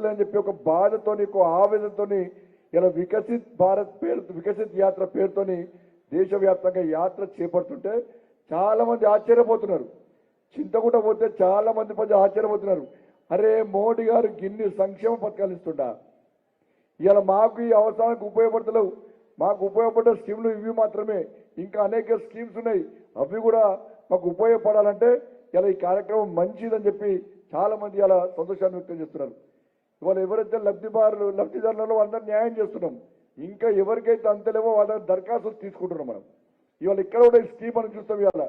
చేస్తలేని చెప్పి ఒక బాధతోని ఒక ఆవేదనతోని ఇలా వికసిత్ భారత్ పేరు వికసిత్ యాత్ర పేరుతోని దేశవ్యాప్తంగా యాత్ర చేపడుతుంటే చాలా మంది ఆశ్చర్యపోతున్నారు. చింతకుంట పోతే చాలా మంది ప్రజలు ఆశ్చర్యపోతున్నారు. అరే మోడీ గారు గిన్ని సంక్షేమ పథకాలు ఇస్తుండా, ఇలా మాకు ఈ అవసరానికి ఉపయోగపడతలేవు, మాకు ఉపయోగపడే స్కీములు ఇవి మాత్రమే, ఇంకా అనేక స్కీమ్స్ ఉన్నాయి, అవి కూడా మాకు ఉపయోగపడాలంటే ఇలా ఈ కార్యక్రమం మంచిదని చెప్పి చాలా మంది ఇలా సంతోషాన్ని వ్యక్తం చేస్తున్నారు. ఇవాళ ఎవరైతే లబ్ధిదారులలో అందరూ న్యాయం చేస్తున్నాం, ఇంకా ఎవరికైతే అంతలేవో వాళ్ళ దరఖాస్తులు తీసుకుంటున్నాం మనం. ఇవాళ ఇక్కడ కూడా ఈ స్కీమ్ మనం చూస్తాం. ఇవాళ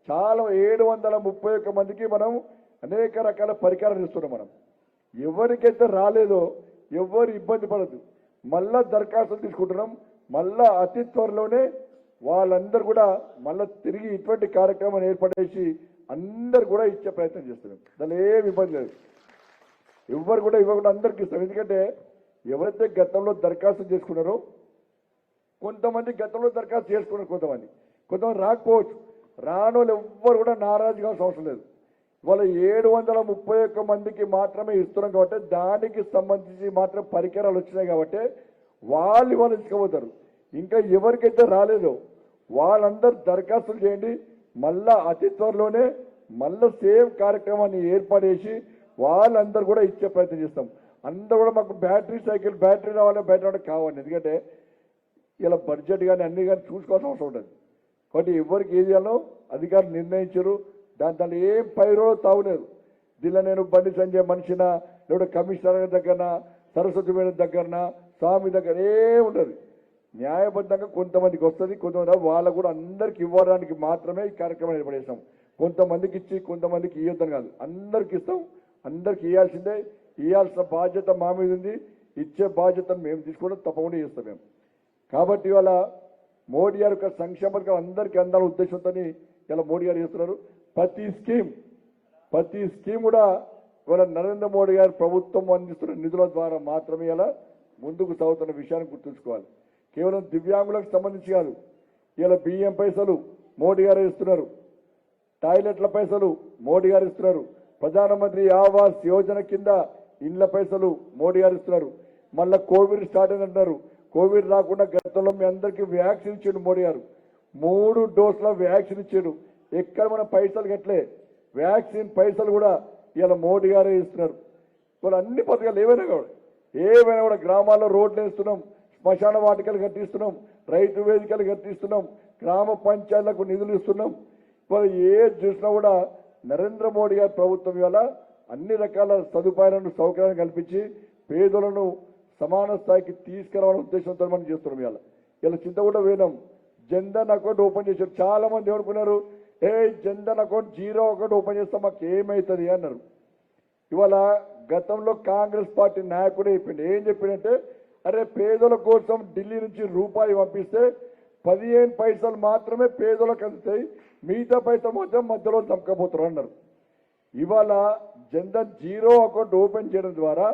చాలా 731 మందికి మనం అనేక రకాల పరికరాలు ఇస్తున్నాం. మనం ఎవరికైతే రాలేదో ఎవరు ఇబ్బంది పడద్దు, మళ్ళా దరఖాస్తులు తీసుకుంటున్నాం. మళ్ళా అతి త్వరలోనే వాళ్ళందరూ కూడా మళ్ళీ తిరిగి ఇటువంటి కార్యక్రమాన్ని ఏర్పడేసి అందరు కూడా ఇచ్చే ప్రయత్నం చేస్తున్నాం. దానిలో ఏమి ఇబ్బంది లేదు, ఎవరు కూడా ఇవ్వకుండా అందరికి ఇస్తాం. ఎందుకంటే ఎవరైతే గతంలో దరఖాస్తు చేసుకున్నారో కొంతమంది గతంలో దరఖాస్తు చేసుకున్నారు, కొంతమంది రాకపోవచ్చు. రాని వాళ్ళు ఎవ్వరు కూడా నారాజు కావాల్సిన అవసరం లేదు. ఇవాళ 731 మందికి మాత్రమే ఇస్తున్నాం కాబట్టి దానికి సంబంధించి మాత్రం పరికరాలు వచ్చినాయి కాబట్టి వాళ్ళు ఇసుకపోతారు. ఇంకా ఎవరికైతే రాలేదో వాళ్ళందరూ దరఖాస్తులు చేయండి. మళ్ళా అతి త్వరలోనే మళ్ళీ సేమ్ కార్యక్రమాన్ని ఏర్పాటు వాళ్ళందరూ కూడా ఇచ్చే ప్రయత్నం చేస్తాం. అందరూ కూడా మాకు బ్యాటరీ రావాలి కావాలి. ఎందుకంటే ఇలా బడ్జెట్ కానీ అన్ని కానీ చూసుకోవాల్సిన అవసరం ఉంటుంది. కాబట్టి ఎవరికి ఏది చేయాలో అధికారులు నిర్ణయించారు. దాంట్లో ఏం పైరో తావులేదు. దీనిలో నేను బండి సంజయ్ మనిషినా లేదా కమిషనర్ దగ్గరన సరస్వతి మేడం దగ్గరన స్వామి దగ్గర ఉండదు. న్యాయబద్ధంగా కొంతమందికి వస్తుంది, కొంతమంది వాళ్ళకు కూడా అందరికి ఇవ్వడానికి మాత్రమే ఈ కార్యక్రమం ఏర్పడేస్తాం. కొంతమందికి ఇచ్చి కొంతమందికి ఇవ్వద్దని కాదు, అందరికి ఇస్తాం. అందరికి ఇవ్వాల్సిందే, ఇవ్వాల్సిన బాధ్యత మా మీద ఉంది. ఇచ్చే బాధ్యతను మేము తీసుకోవడం తప్పకుండా చేస్తాం మేము. కాబట్టి ఇవాళ మోడీ గారి యొక్క సంక్షేమ పథకాలు అందరికీ అందాల ఉద్దేశంతో ఇలా మోడీ గారు చేస్తున్నారు. ప్రతి స్కీమ్ కూడా ఇవాళ నరేంద్ర మోడీ గారి ప్రభుత్వం అందిస్తున్న నిధుల ద్వారా మాత్రమే ఇలా ముందుకు సాగుతున్న విషయాన్ని గుర్తుంచుకోవాలి. కేవలం దివ్యాంగులకు సంబంధించి కాదు, ఇలా బియ్యం పైసలు మోడీ గారు ఇస్తున్నారు, టాయిలెట్ల పైసలు మోడీ గారు ఇస్తున్నారు, ప్రధానమంత్రి ఆవాస్ యోజన కింద ఇండ్ల పైసలు మోడీ గారు ఇస్తున్నారు. మళ్ళీ కోవిడ్ స్టార్ట్ అయిందంటున్నారు. కోవిడ్ రాకుండా గతంలో మీ అందరికీ వ్యాక్సిన్ ఇచ్చాడు మోడీ గారు. 3 డోసుల వ్యాక్సిన్ ఇచ్చాడు. ఎక్కడ మన పైసలు కట్టలే, వ్యాక్సిన్ పైసలు కూడా ఇలా మోడీ గారే ఇస్తున్నారు. వాళ్ళు అన్ని పథకాలు ఏవైనా కూడా గ్రామాల్లో రోడ్లు వేస్తున్నాం, శ్మశాన వాటికలు కట్టిస్తున్నాం, రైతు వేదికలు కట్టిస్తున్నాం, గ్రామ పంచాయతీలకు నిధులు ఇస్తున్నాం. వాళ్ళు ఏది చూసినా కూడా నరేంద్ర మోడీ గారి ప్రభుత్వం ఇవాళ అన్ని రకాల సదుపాయాలను సౌకర్యాలను కల్పించి పేదలను సమాన స్థాయికి తీసుకురావాలనే ఉద్దేశంతో మనం చేస్తున్నాం. ఇలా చింతకుంట వేయడం జన్ధన్ అకౌంట్ ఓపెన్ చేశారు. చాలా మంది ఏమనుకున్నారు, జన్ధన్ అకౌంట్ 0 అకౌంట్ ఓపెన్ చేస్తాం మాకు ఏమవుతుంది అన్నారు. ఇవాళ గతంలో కాంగ్రెస్ పార్టీ నాయకుడే చెప్పిండు. ఏం చెప్పిండంటే, అరే పేదల కోసం ఢిల్లీ నుంచి రూపాయి పంపిస్తే 15 పైసలు మాత్రమే పేదలకు అందుతాయి, మిగతా పైసలు మాత్రం మధ్యలో చంపకపోతారు అన్నారు. ఇవాళ జన్ధన్ 0 అకౌంట్ ఓపెన్ చేయడం ద్వారా